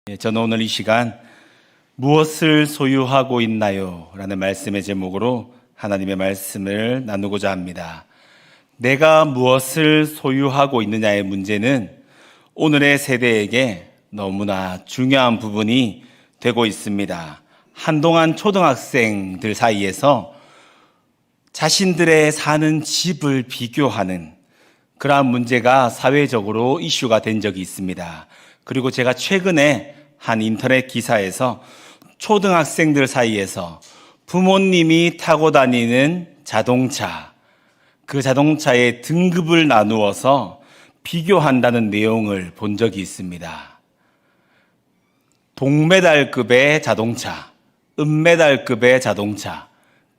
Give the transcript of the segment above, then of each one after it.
저는 오늘 이 시간 무엇을 소유하고 있나요? 라는 말씀의 제목으로 하나님의 말씀을 나누고자 합니다. 내가 무엇을 소유하고 있느냐의 문제는 오늘의 세대에게 너무나 중요한 부분이 되고 있습니다. 한동안 초등학생들 사이에서 자신들의 사는 집을 비교하는 그러한 문제가 사회적으로 이슈가 된 적이 있습니다. 그리고 제가 최근에 한 인터넷 기사에서 초등학생들 사이에서 부모님이 타고 다니는 자동차, 그 자동차의 등급을 나누어서 비교한다는 내용을 본 적이 있습니다. 동메달급의 자동차, 은메달급의 자동차,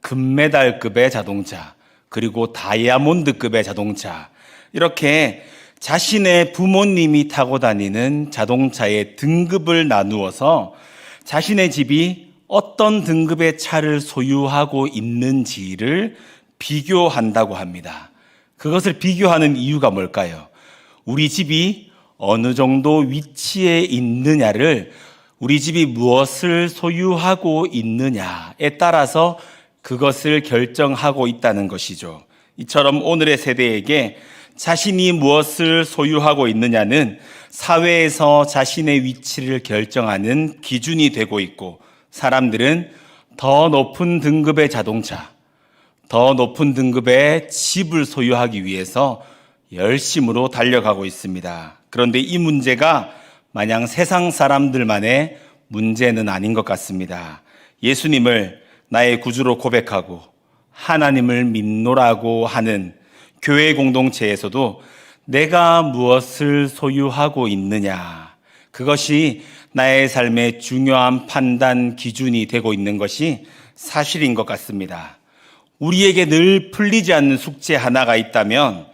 금메달급의 자동차, 그리고 다이아몬드급의 자동차, 이렇게 자신의 부모님이 타고 다니는 자동차의 등급을 나누어서 자신의 집이 어떤 등급의 차를 소유하고 있는지를 비교한다고 합니다. 그것을 비교하는 이유가 뭘까요? 우리 집이 어느 정도 위치에 있느냐를, 우리 집이 무엇을 소유하고 있느냐에 따라서 그것을 결정하고 있다는 것이죠. 이처럼 오늘의 세대에게 자신이 무엇을 소유하고 있느냐는 사회에서 자신의 위치를 결정하는 기준이 되고 있고, 사람들은 더 높은 등급의 자동차, 더 높은 등급의 집을 소유하기 위해서 열심으로 달려가고 있습니다. 그런데 이 문제가 마냥 세상 사람들만의 문제는 아닌 것 같습니다. 예수님을 나의 구주로 고백하고 하나님을 믿노라고 하는 교회 공동체에서도 내가 무엇을 소유하고 있느냐, 그것이 나의 삶의 중요한 판단 기준이 되고 있는 것이 사실인 것 같습니다. 우리에게 늘 풀리지 않는 숙제 하나가 있다면,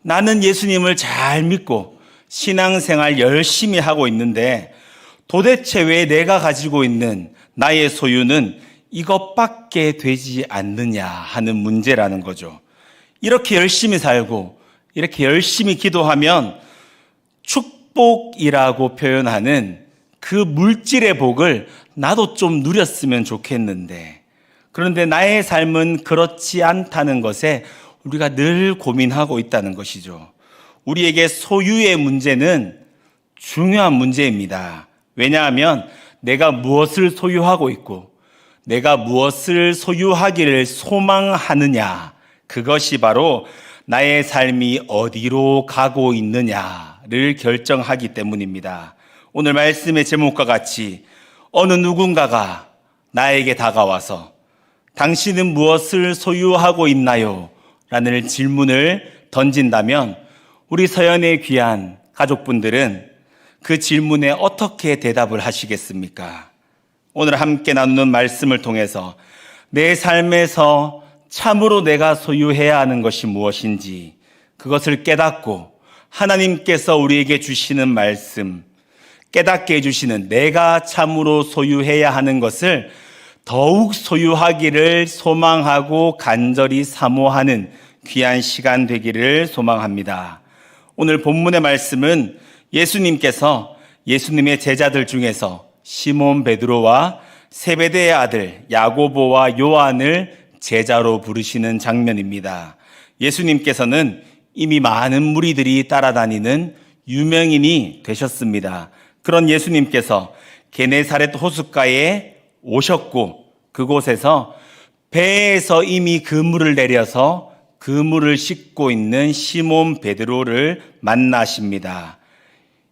나는 예수님을 잘 믿고 신앙생활 열심히 하고 있는데 도대체 왜 내가 가지고 있는 나의 소유는 이것밖에 되지 않느냐 하는 문제라는 거죠. 이렇게 열심히 살고 이렇게 열심히 기도하면 축복이라고 표현하는 그 물질의 복을 나도 좀 누렸으면 좋겠는데, 그런데 나의 삶은 그렇지 않다는 것에 우리가 늘 고민하고 있다는 것이죠. 우리에게 소유의 문제는 중요한 문제입니다. 왜냐하면 내가 무엇을 소유하고 있고 내가 무엇을 소유하기를 소망하느냐, 그것이 바로 나의 삶이 어디로 가고 있느냐를 결정하기 때문입니다. 오늘 말씀의 제목과 같이 어느 누군가가 나에게 다가와서 당신은 무엇을 소유하고 있나요? 라는 질문을 던진다면 우리 서연의 귀한 가족분들은 그 질문에 어떻게 대답을 하시겠습니까? 오늘 함께 나누는 말씀을 통해서 내 삶에서 참으로 내가 소유해야 하는 것이 무엇인지 그것을 깨닫고, 하나님께서 우리에게 주시는 말씀, 깨닫게 해주시는 내가 참으로 소유해야 하는 것을 더욱 소유하기를 소망하고 간절히 사모하는 귀한 시간 되기를 소망합니다. 오늘 본문의 말씀은 예수님께서 예수님의 제자들 중에서 시몬 베드로와 세베대의 아들 야고보와 요한을 제자로 부르시는 장면입니다. 예수님께서는 이미 많은 무리들이 따라다니는 유명인이 되셨습니다. 그런 예수님께서 게네사렛 호숫가에 오셨고, 그곳에서 배에서 이미 그물을 내려서 그물을 씻고 있는 시몬 베드로를 만나십니다.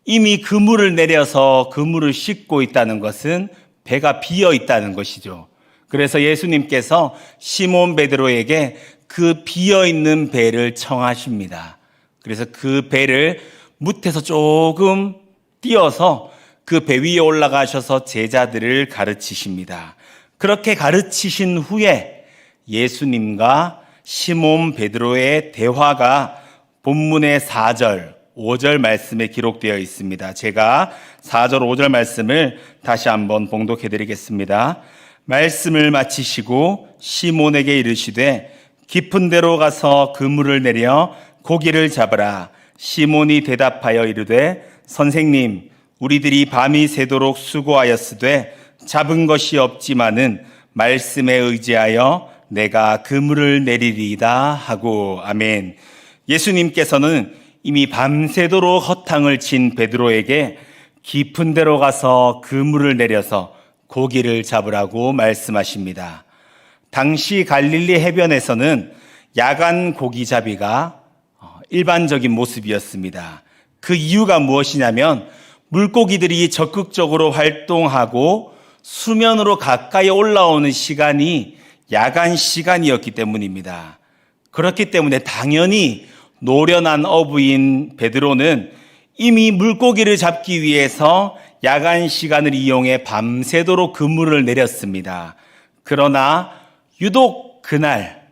이미 그물을 내려서 그물을 씻고 있다는 것은 배가 비어 있다는 것이죠. 그래서 예수님께서 시몬 베드로에게 그 비어있는 배를 청하십니다. 그래서 그 배를 무태서 조금 띄어서 그 배 위에 올라가셔서 제자들을 가르치십니다. 그렇게 가르치신 후에 예수님과 시몬 베드로의 대화가 본문의 4절, 5절 말씀에 기록되어 있습니다. 제가 4절, 5절 말씀을 다시 한번 봉독해 드리겠습니다. 말씀을 마치시고 시몬에게 이르시되 깊은 데로 가서 그물을 내려 고기를 잡으라. 시몬이 대답하여 이르되 선생님, 우리들이 밤이 새도록 수고하였으되 잡은 것이 없지만은 말씀에 의지하여 내가 그물을 내리리이다 하고. 아멘. 예수님께서는 이미 밤새도록 허탕을 친 베드로에게 깊은 데로 가서 그물을 내려서 고기를 잡으라고 말씀하십니다. 당시 갈릴리 해변에서는 야간 고기잡이가 일반적인 모습이었습니다. 그 이유가 무엇이냐면 물고기들이 적극적으로 활동하고 수면으로 가까이 올라오는 시간이 야간 시간이었기 때문입니다. 그렇기 때문에 당연히 노련한 어부인 베드로는 이미 물고기를 잡기 위해서 야간 시간을 이용해 밤새도록 그물을 내렸습니다. 그러나 유독 그날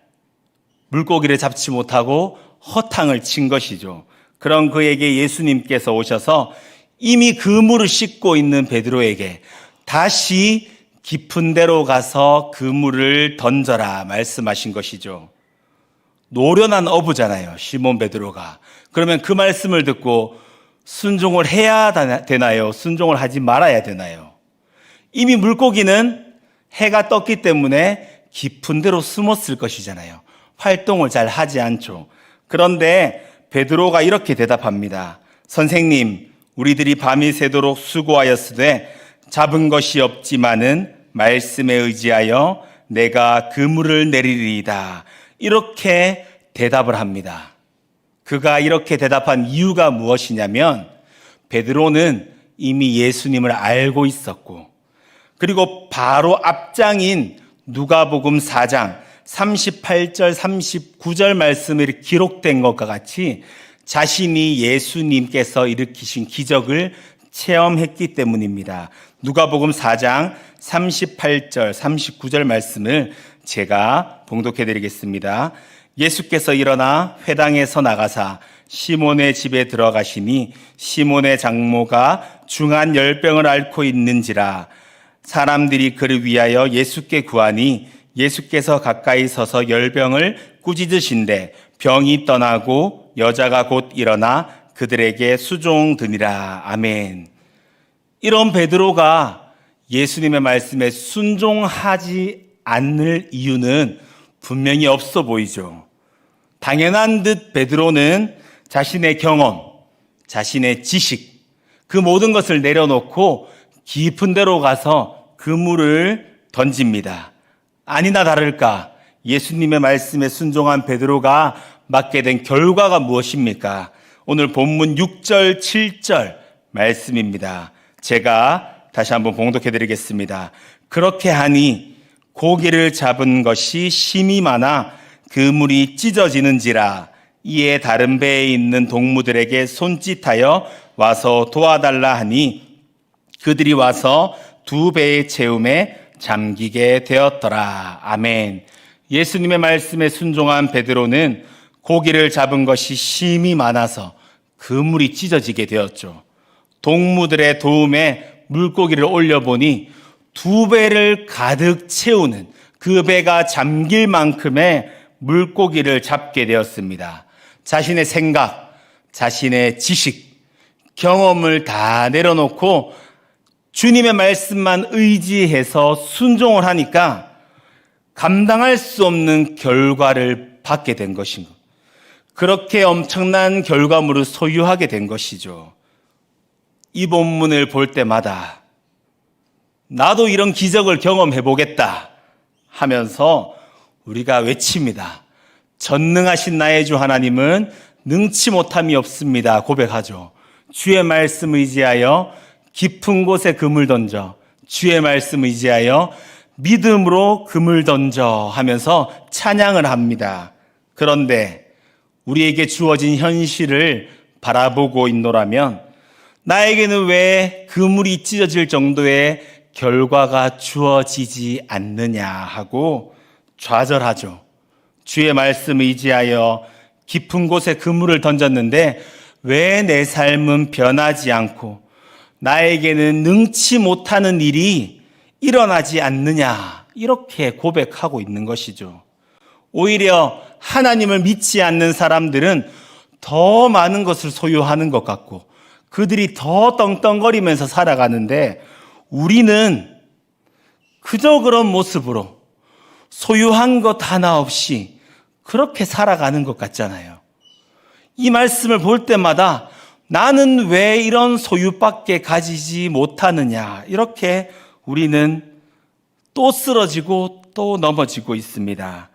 물고기를 잡지 못하고 허탕을 친 것이죠. 그런 그에게 예수님께서 오셔서 이미 그물을 씻고 있는 베드로에게 다시 깊은 데로 가서 그물을 던져라 말씀하신 것이죠. 노련한 어부잖아요, 시몬 베드로가. 그러면 그 말씀을 듣고 순종을 해야 되나요? 순종을 하지 말아야 되나요? 이미 물고기는 해가 떴기 때문에 깊은 데로 숨었을 것이잖아요. 활동을 잘 하지 않죠. 그런데 베드로가 이렇게 대답합니다. 선생님, 우리들이 밤이 새도록 수고하였으되 잡은 것이 없지만은 말씀에 의지하여 내가 그물을 내리리이다. 이렇게 대답을 합니다. 그가 이렇게 대답한 이유가 무엇이냐면 베드로는 이미 예수님을 알고 있었고, 그리고 바로 앞장인 누가복음 4장 38절 39절 말씀이 기록된 것과 같이 자신이 예수님께서 일으키신 기적을 체험했기 때문입니다. 누가복음 4장 38절 39절 말씀을 제가 봉독해 드리겠습니다. 예수께서 일어나 회당에서 나가사 시몬의 집에 들어가시니 시몬의 장모가 중한 열병을 앓고 있는지라. 사람들이 그를 위하여 예수께 구하니 예수께서 가까이 서서 열병을 꾸짖으신데 병이 떠나고 여자가 곧 일어나 그들에게 수종드니라. 아멘. 이런 베드로가 예수님의 말씀에 순종하지 않을 이유는 분명히 없어 보이죠. 당연한 듯 베드로는 자신의 경험, 자신의 지식, 그 모든 것을 내려놓고 깊은 데로 가서 그물을 던집니다. 아니나 다를까 예수님의 말씀에 순종한 베드로가 맞게 된 결과가 무엇입니까? 오늘 본문 6절, 7절 말씀입니다. 제가 다시 한번 봉독해 드리겠습니다. 그렇게 하니 고기를 잡은 것이 심이 많아 그물이 찢어지는지라. 이에 다른 배에 있는 동무들에게 손짓하여 와서 도와달라 하니 그들이 와서 두 배의 채움에 잠기게 되었더라. 아멘. 예수님의 말씀에 순종한 베드로는 고기를 잡은 것이 심이 많아서 그물이 찢어지게 되었죠. 동무들의 도움에 물고기를 올려보니 두 배를 가득 채우는, 그 배가 잠길 만큼의 물고기를 잡게 되었습니다. 자신의 생각, 자신의 지식, 경험을 다 내려놓고 주님의 말씀만 의지해서 순종을 하니까 감당할 수 없는 결과를 받게 된 것인 것. 그렇게 엄청난 결과물을 소유하게 된 것이죠. 이 본문을 볼 때마다 나도 이런 기적을 경험해 보겠다 하면서 우리가 외칩니다. 전능하신 나의 주 하나님은 능치 못함이 없습니다. 고백하죠. 주의 말씀 의지하여 깊은 곳에 그물 던져, 주의 말씀 의지하여 믿음으로 그물 던져 하면서 찬양을 합니다. 그런데 우리에게 주어진 현실을 바라보고 있노라면 나에게는 왜 그물이 찢어질 정도의 결과가 주어지지 않느냐 하고 좌절하죠. 주의 말씀 의지하여 깊은 곳에 그물을 던졌는데 왜 내 삶은 변하지 않고 나에게는 능치 못하는 일이 일어나지 않느냐, 이렇게 고백하고 있는 것이죠. 오히려 하나님을 믿지 않는 사람들은 더 많은 것을 소유하는 것 같고 그들이 더 떵떵거리면서 살아가는데 우리는 그저 그런 모습으로 소유한 것 하나 없이 그렇게 살아가는 것 같잖아요. 이 말씀을 볼 때마다 나는 왜 이런 소유밖에 가지지 못하느냐, 이렇게 우리는 또 쓰러지고 또 넘어지고 있습니다.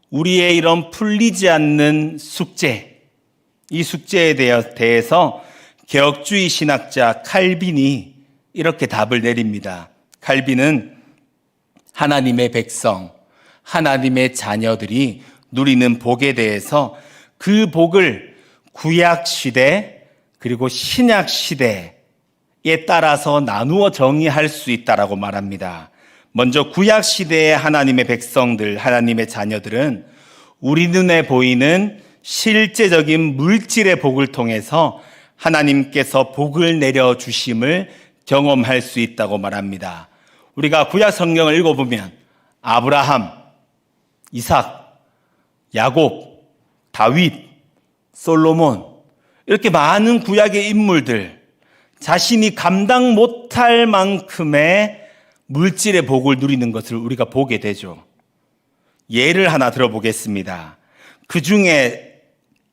우리의 이런 풀리지 않는 숙제, 이 숙제에 대해서 개혁주의 신학자 칼빈이 이렇게 답을 내립니다. 칼빈은 하나님의 백성, 하나님의 자녀들이 누리는 복에 대해서 그 복을 구약 시대 그리고 신약 시대에 따라서 나누어 정의할 수 있다라고 말합니다. 먼저 구약 시대의 하나님의 백성들, 하나님의 자녀들은 우리 눈에 보이는 실제적인 물질의 복을 통해서 하나님께서 복을 내려주심을 경험할 수 있다고 말합니다. 우리가 구약 성경을 읽어보면 아브라함, 이삭, 야곱, 다윗, 솔로몬, 이렇게 많은 구약의 인물들, 자신이 감당 못할 만큼의 물질의 복을 누리는 것을 우리가 보게 되죠. 예를 하나 들어보겠습니다. 그 중에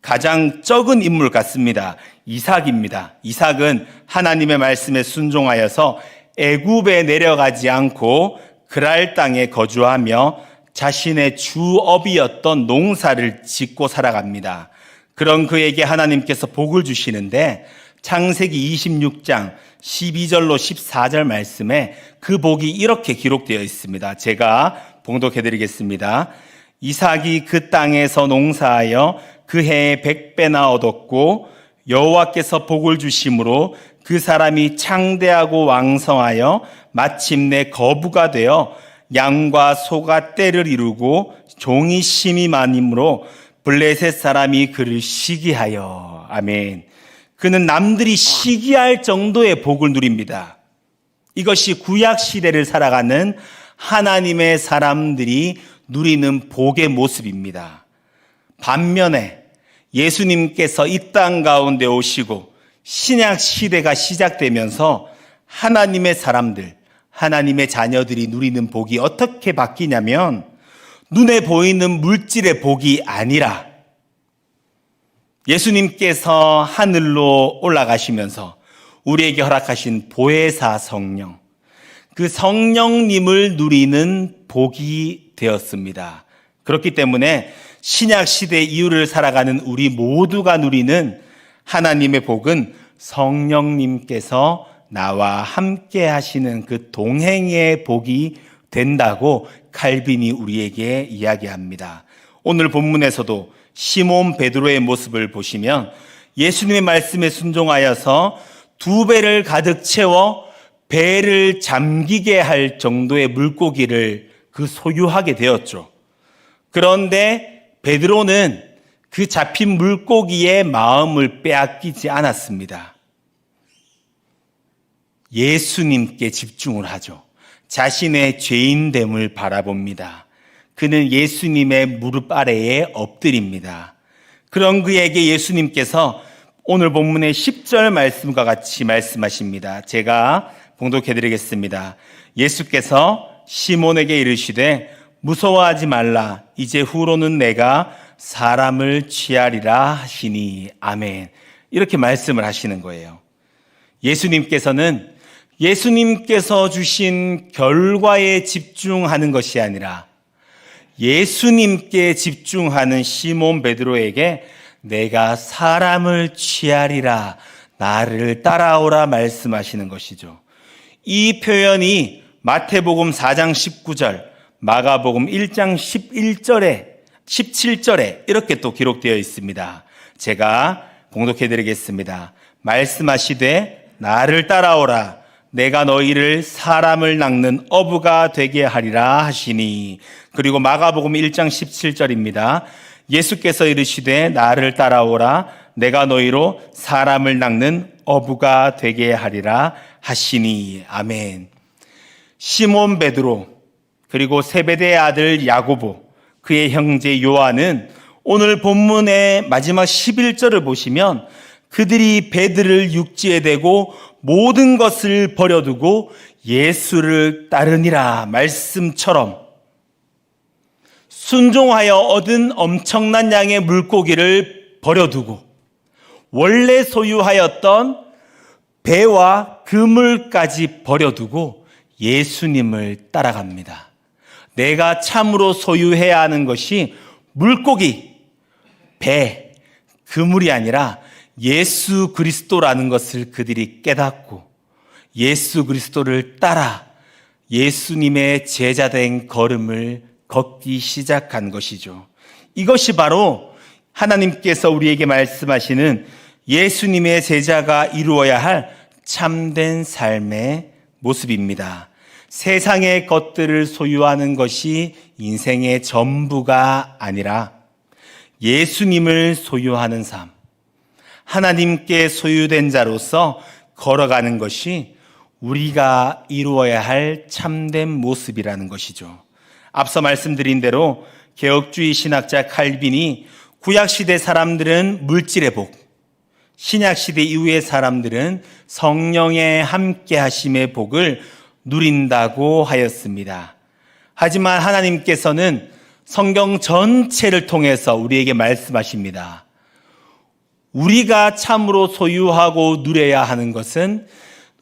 가장 적은 인물 같습니다. 이삭입니다. 이삭은 하나님의 말씀에 순종하여서 애굽에 내려가지 않고 그랄 땅에 거주하며 자신의 주업이었던 농사를 짓고 살아갑니다. 그런 그에게 하나님께서 복을 주시는데 창세기 26장 12절로 14절 말씀에 그 복이 이렇게 기록되어 있습니다. 제가 봉독해 드리겠습니다. 이삭이 그 땅에서 농사하여 그 해에 100배나 얻었고 여호와께서 복을 주심으로 그 사람이 창대하고 왕성하여 마침내 거부가 되어 양과 소가 떼를 이루고 종이 심이 많으므로 블레셋 사람이 그를 시기하여. 아멘. 그는 남들이 시기할 정도의 복을 누립니다. 이것이 구약 시대를 살아가는 하나님의 사람들이 누리는 복의 모습입니다. 반면에 예수님께서 이 땅 가운데 오시고 신약 시대가 시작되면서 하나님의 사람들, 하나님의 자녀들이 누리는 복이 어떻게 바뀌냐면 눈에 보이는 물질의 복이 아니라 예수님께서 하늘로 올라가시면서 우리에게 허락하신 보혜사 성령, 그 성령님을 누리는 복이 되었습니다. 그렇기 때문에 신약 시대 이후를 살아가는 우리 모두가 누리는 하나님의 복은 성령님께서 나와 함께 하시는 그 동행의 복이 된다고 칼빈이 우리에게 이야기합니다. 오늘 본문에서도 시몬 베드로의 모습을 보시면 예수님의 말씀에 순종하여서 2배를 가득 채워 배를 잠기게 할 정도의 물고기를 그 소유하게 되었죠. 그런데 베드로는 그 잡힌 물고기의 마음을 빼앗기지 않았습니다. 예수님께 집중을 하죠. 자신의 죄인됨을 바라봅니다. 그는 예수님의 무릎 아래에 엎드립니다. 그런 그에게 예수님께서 오늘 본문의 10절 말씀과 같이 말씀하십니다. 제가 봉독해 드리겠습니다. 예수께서 시몬에게 이르시되 무서워하지 말라. 이제 후로는 내가 사람을 취하리라 하시니. 아멘. 이렇게 말씀을 하시는 거예요. 예수님께서는 예수님께서 주신 결과에 집중하는 것이 아니라 예수님께 집중하는 시몬 베드로에게 내가 사람을 취하리라, 나를 따라오라 말씀하시는 것이죠. 이 표현이 마태복음 4장 19절, 마가복음 1장 17절에 이렇게 또 기록되어 있습니다. 제가 봉독해 드리겠습니다. 말씀하시되 나를 따라오라, 내가 너희를 사람을 낚는 어부가 되게 하리라 하시니. 그리고 마가복음 1장 17절입니다. 예수께서 이르시되 나를 따라오라, 내가 너희로 사람을 낚는 어부가 되게 하리라 하시니. 아멘. 시몬 베드로 그리고 세베대의 아들 야고보, 그의 형제 요한은 오늘 본문의 마지막 11절을 보시면 그들이 배들을 육지에 대고 모든 것을 버려두고 예수를 따르니라 말씀처럼 순종하여 얻은 엄청난 양의 물고기를 버려두고 원래 소유하였던 배와 그물까지 버려두고 예수님을 따라갑니다. 내가 참으로 소유해야 하는 것이 물고기, 배, 그물이 아니라 예수 그리스도라는 것을 그들이 깨닫고 예수 그리스도를 따라 예수님의 제자된 걸음을 걷기 시작한 것이죠. 이것이 바로 하나님께서 우리에게 말씀하시는 예수님의 제자가 이루어야 할 참된 삶의 모습입니다. 세상의 것들을 소유하는 것이 인생의 전부가 아니라 예수님을 소유하는 삶, 하나님께 소유된 자로서 걸어가는 것이 우리가 이루어야 할 참된 모습이라는 것이죠. 앞서 말씀드린 대로 개혁주의 신학자 칼빈이 구약시대 사람들은 물질의 복, 신약시대 이후의 사람들은 성령의 함께 하심의 복을 누린다고 하였습니다. 하지만 하나님께서는 성경 전체를 통해서 우리에게 말씀하십니다. 우리가 참으로 소유하고 누려야 하는 것은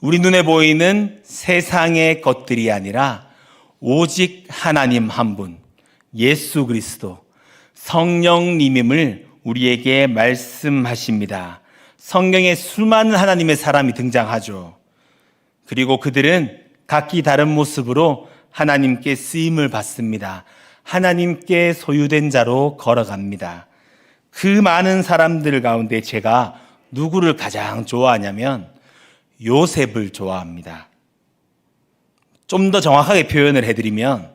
우리 눈에 보이는 세상의 것들이 아니라 오직 하나님 한 분, 예수 그리스도, 성령님임을 우리에게 말씀하십니다. 성경에 수많은 하나님의 사람이 등장하죠. 그리고 그들은 각기 다른 모습으로 하나님께 쓰임을 받습니다. 하나님께 소유된 자로 걸어갑니다. 그 많은 사람들 가운데 제가 누구를 가장 좋아하냐면 요셉을 좋아합니다. 좀 더 정확하게 표현을 해드리면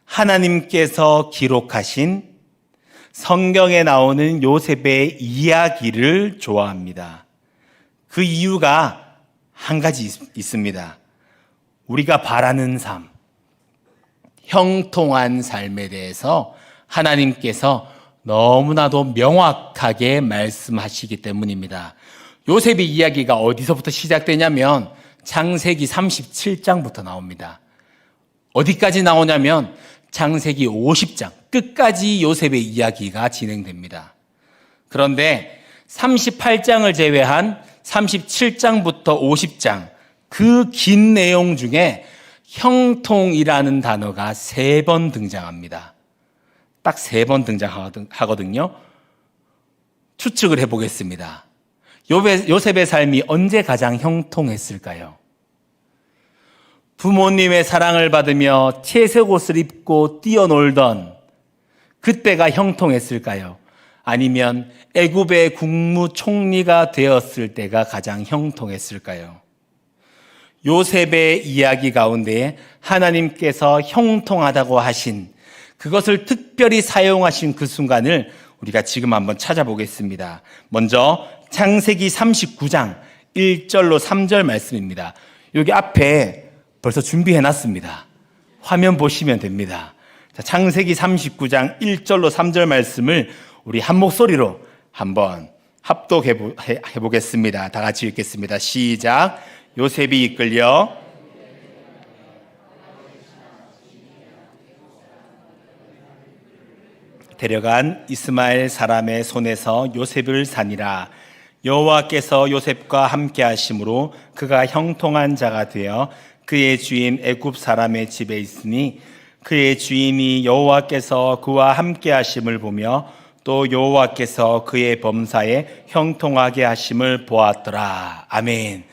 하나님께서 기록하신 성경에 나오는 요셉의 이야기를 좋아합니다. 그 이유가 한 가지 있습니다. 우리가 바라는 삶, 형통한 삶에 대해서 하나님께서 너무나도 명확하게 말씀하시기 때문입니다. 요셉의 이야기가 어디서부터 시작되냐면 창세기 37장부터 나옵니다. 어디까지 나오냐면 창세기 50장 끝까지 요셉의 이야기가 진행됩니다. 그런데 38장을 제외한 37장부터 50장 그 긴 내용 중에 형통이라는 단어가 3번 등장합니다. 딱 3번 등장하거든요. 추측을 해보겠습니다. 요셉의 삶이 언제 가장 형통했을까요? 부모님의 사랑을 받으며 채색 옷을 입고 뛰어놀던 그때가 형통했을까요? 아니면 애굽의 국무총리가 되었을 때가 가장 형통했을까요? 요셉의 이야기 가운데 하나님께서 형통하다고 하신 그것을 특별히 사용하신 그 순간을 우리가 지금 한번 찾아보겠습니다. 먼저 창세기 39장 1절로 3절 말씀입니다. 여기 앞에 벌써 준비해놨습니다. 화면 보시면 됩니다. 자, 창세기 39장 1절로 3절 말씀을 우리 한 목소리로 한번 합독해 보겠습니다. 다 같이 읽겠습니다. 시작. 요셉이 이끌려 데려간 이스마엘 사람의 손에서 요셉을 사니라. 여호와께서 요셉과 함께 하심으로 그가 형통한 자가 되어 그의 주인 애굽 사람의 집에 있으니 그의 주인이 여호와께서 그와 함께 하심을 보며 또 여호와께서 그의 범사에 형통하게 하심을 보았더라. 아멘.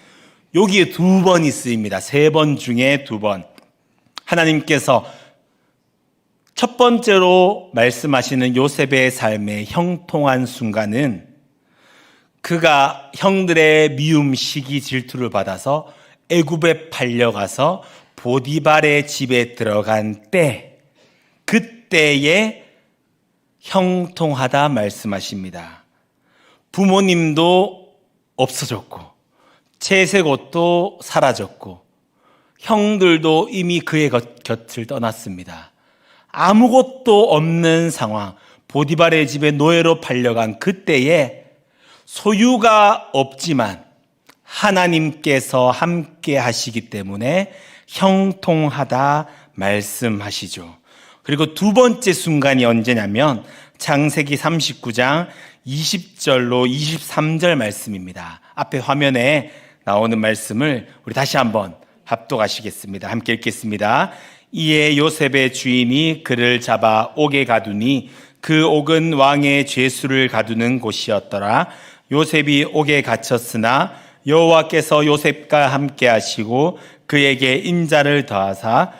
여기에 2번이 쓰입니다. 3번 중에 2번. 하나님께서 첫 번째로 말씀하시는 요셉의 삶의 형통한 순간은 그가 형들의 미움, 시기, 질투를 받아서 애굽에 팔려가서 보디발의 집에 들어간 때, 그때에 형통하다 말씀하십니다. 부모님도 없어졌고 채색 옷도 사라졌고 형들도 이미 그의 곁을 떠났습니다. 아무것도 없는 상황, 보디발의 집에 노예로 팔려간 그때에 소유가 없지만 하나님께서 함께 하시기 때문에 형통하다 말씀하시죠. 그리고 두 번째 순간이 언제냐면 창세기 39장 20절로 23절 말씀입니다. 앞에 화면에 나오는 말씀을 우리 다시 한번 합독하시겠습니다. 함께 읽겠습니다. 이에 요셉의 주인이 그를 잡아 옥에 가두니 그 옥은 왕의 죄수를 가두는 곳이었더라. 요셉이 옥에 갇혔으나 여호와께서 요셉과 함께 하시고 그에게 인자를 더하사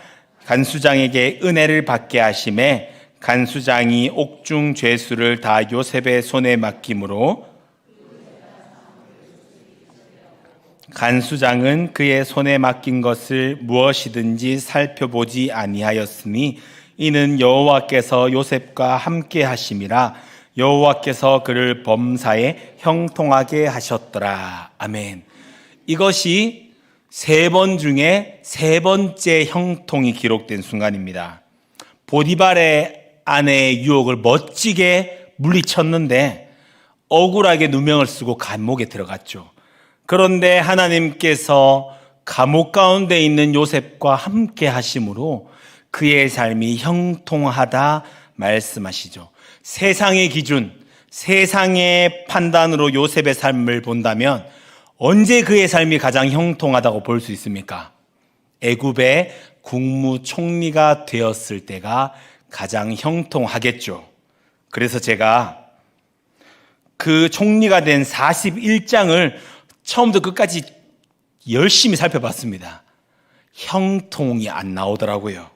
간수장에게 은혜를 받게 하심에 간수장이 옥중 죄수를 다 요셉의 손에 맡김으로 간수장은 그의 손에 맡긴 것을 무엇이든지 살펴보지 아니하였으니 이는 여호와께서 요셉과 함께 하심이라. 여호와께서 그를 범사에 형통하게 하셨더라. 아멘. 이것이 세 번 중에 세 번째 형통이 기록된 순간입니다. 보디발의 아내의 유혹을 멋지게 물리쳤는데 억울하게 누명을 쓰고 감옥에 들어갔죠. 그런데 하나님께서 감옥 가운데 있는 요셉과 함께 하심으로 그의 삶이 형통하다 말씀하시죠. 세상의 기준, 세상의 판단으로 요셉의 삶을 본다면 언제 그의 삶이 가장 형통하다고 볼 수 있습니까? 애굽의 국무총리가 되었을 때가 가장 형통하겠죠. 그래서 제가 그 총리가 된 41장을 처음부터 끝까지 열심히 살펴봤습니다. 형통이 안 나오더라고요.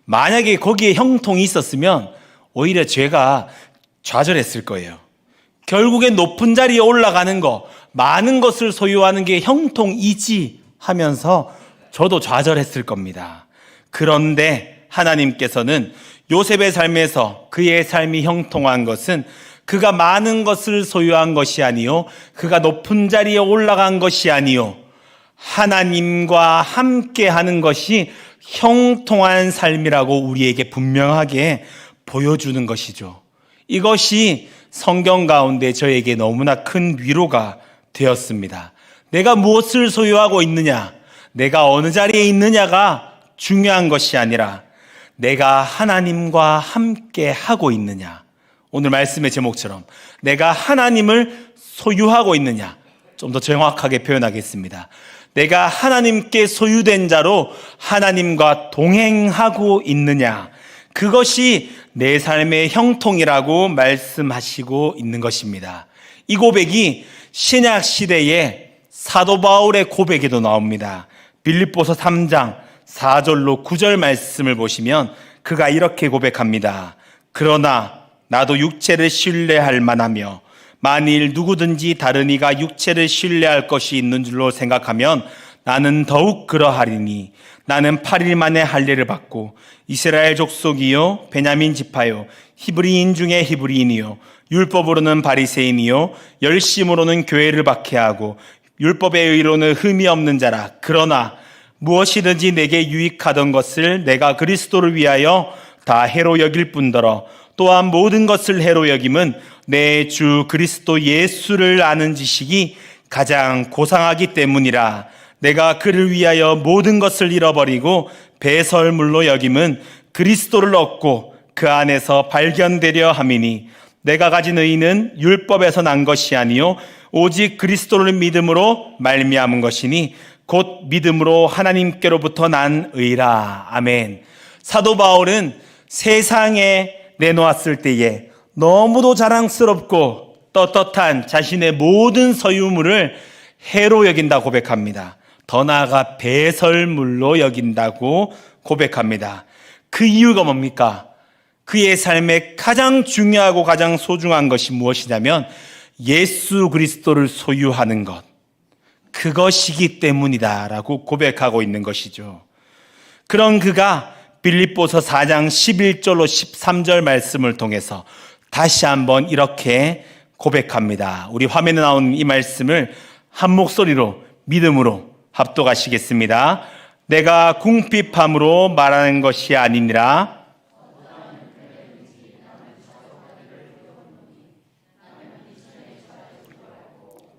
만약에 거기에 형통이 있었으면 오히려 제가 좌절했을 거예요. 결국엔 높은 자리에 올라가는 거, 많은 것을 소유하는 게 형통이지 하면서 저도 좌절했을 겁니다. 그런데 하나님께서는 요셉의 삶에서 그의 삶이 형통한 것은 그가 많은 것을 소유한 것이 아니요, 그가 높은 자리에 올라간 것이 아니요, 하나님과 함께 하는 것이 형통한 삶이라고 우리에게 분명하게 보여주는 것이죠. 이것이 성경 가운데 저에게 너무나 큰 위로가 되었습니다. 내가 무엇을 소유하고 있느냐, 내가 어느 자리에 있느냐가 중요한 것이 아니라 내가 하나님과 함께 하고 있느냐. 오늘 말씀의 제목처럼 내가 하나님을 소유하고 있느냐. 좀 더 정확하게 표현하겠습니다. 내가 하나님께 소유된 자로 하나님과 동행하고 있느냐. 그것이 내 삶의 형통이라고 말씀하시고 있는 것입니다. 이 고백이 신약 시대에 사도 바울의 고백에도 나옵니다. 빌립보서 3장 4절로 9절 말씀을 보시면 그가 이렇게 고백합니다. 그러나 나도 육체를 신뢰할 만하며 만일 누구든지 다른 이가 육체를 신뢰할 것이 있는 줄로 생각하면 나는 더욱 그러하리니 나는 8일 만에 할례를 받고 이스라엘 족속이요 베냐민 지파요 히브리인 중에 히브리인이요 율법으로는 바리새인이요 열심으로는 교회를 박해하고 율법의 의로는 흠이 없는 자라. 그러나 무엇이든지 내게 유익하던 것을 내가 그리스도를 위하여 다 해로 여길 뿐더러 또한 모든 것을 해로 여김은 내 주 그리스도 예수를 아는 지식이 가장 고상하기 때문이라. 내가 그를 위하여 모든 것을 잃어버리고 배설물로 여김은 그리스도를 얻고 그 안에서 발견되려 함이니 내가 가진 의는 율법에서 난 것이 아니요 오직 그리스도를 믿음으로 말미암은 것이니 곧 믿음으로 하나님께로부터 난 의라. 아멘. 사도 바울은 세상에 내놓았을 때에 너무도 자랑스럽고 떳떳한 자신의 모든 소유물을 해로 여긴다 고백합니다. 더 나아가 배설물로 여긴다고 고백합니다. 그 이유가 뭡니까? 그의 삶에 가장 중요하고 가장 소중한 것이 무엇이냐면 예수 그리스도를 소유하는 것, 그것이기 때문이다라고 고백하고 있는 것이죠. 그런 그가 빌립보서 4장 11절로 13절 말씀을 통해서 다시 한번 이렇게 고백합니다. 우리 화면에 나오는 이 말씀을 한 목소리로 믿음으로 합독하시겠습니다. 내가 궁핍함으로 말하는 것이 아니니라.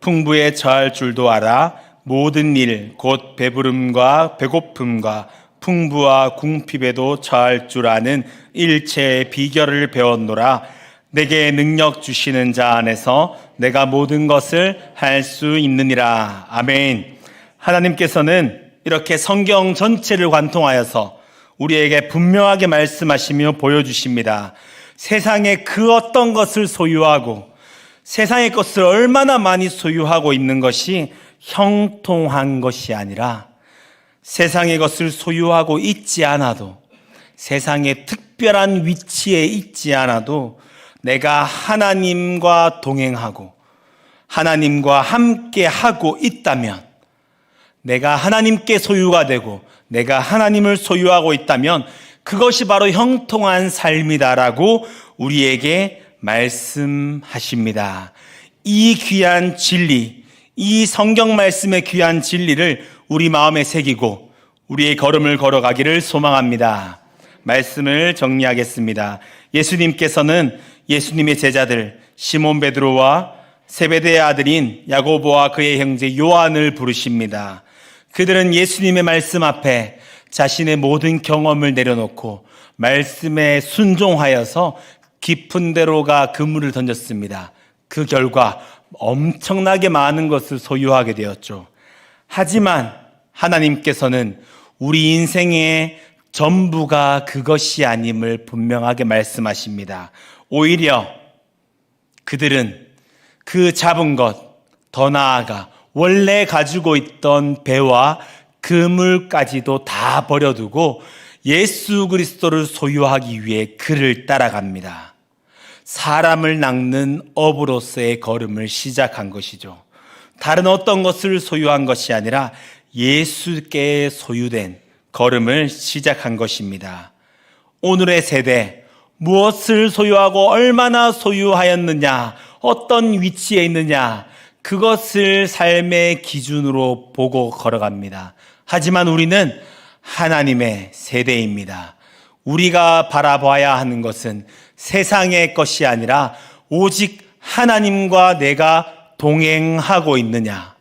풍부에 처할 줄도 알아 모든 일 곧 배부름과 배고픔과 풍부와 궁핍에도 처할 줄 아는 일체의 비결을 배웠노라. 내게 능력 주시는 자 안에서 내가 모든 것을 할 수 있느니라. 아멘. 하나님께서는 이렇게 성경 전체를 관통하여서 우리에게 분명하게 말씀하시며 보여주십니다. 세상에 그 어떤 것을 소유하고 세상의 것을 얼마나 많이 소유하고 있는 것이 형통한 것이 아니라 세상의 것을 소유하고 있지 않아도 세상의 특별한 위치에 있지 않아도 내가 하나님과 동행하고 하나님과 함께 하고 있다면 내가 하나님께 소유가 되고 내가 하나님을 소유하고 있다면 그것이 바로 형통한 삶이다라고 우리에게 말씀하십니다. 이 귀한 진리, 이 성경 말씀의 귀한 진리를 우리 마음에 새기고 우리의 걸음을 걸어가기를 소망합니다. 말씀을 정리하겠습니다. 예수님께서는 예수님의 제자들 시몬 베드로와 세베대의 아들인 야고보와 그의 형제 요한을 부르십니다. 그들은 예수님의 말씀 앞에 자신의 모든 경험을 내려놓고 말씀에 순종하여서 깊은 데로가 그물을 던졌습니다. 그 결과 엄청나게 많은 것을 소유하게 되었죠. 하지만 하나님께서는 우리 인생의 전부가 그것이 아님을 분명하게 말씀하십니다. 오히려 그들은 그 잡은 것, 더 나아가 원래 가지고 있던 배와 그물까지도 다 버려두고 예수 그리스도를 소유하기 위해 그를 따라갑니다. 사람을 낚는 업으로서의 걸음을 시작한 것이죠. 다른 어떤 것을 소유한 것이 아니라 예수께 소유된 걸음을 시작한 것입니다. 오늘의 세대, 무엇을 소유하고 얼마나 소유하였느냐, 어떤 위치에 있느냐, 그것을 삶의 기준으로 보고 걸어갑니다. 하지만 우리는 하나님의 세대입니다. 우리가 바라봐야 하는 것은 세상의 것이 아니라 오직 하나님과 내가 동행하고 있느냐,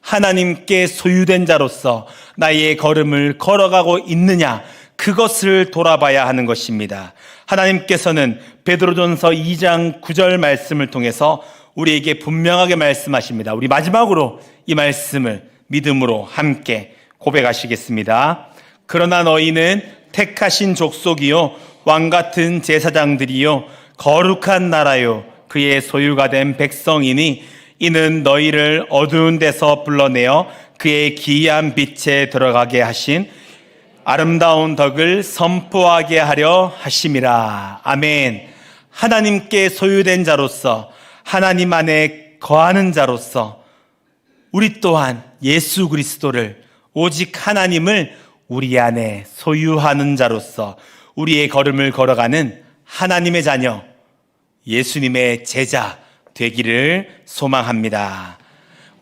하나님께 소유된 자로서 나의 걸음을 걸어가고 있느냐, 그것을 돌아봐야 하는 것입니다. 하나님께서는 베드로전서 2장 9절 말씀을 통해서 우리에게 분명하게 말씀하십니다. 우리 마지막으로 이 말씀을 믿음으로 함께 고백하시겠습니다. 그러나 너희는 택하신 족속이요 왕같은 제사장들이요 거룩한 나라요 그의 소유가 된 백성이니 이는 너희를 어두운 데서 불러내어 그의 기이한 빛에 들어가게 하신 아름다운 덕을 선포하게 하려 하심이라. 아멘. 하나님께 소유된 자로서 하나님 안에 거하는 자로서 우리 또한 예수 그리스도를 오직 하나님을 우리 안에 소유하는 자로서 우리의 걸음을 걸어가는 하나님의 자녀, 예수님의 제자 되기를 소망합니다.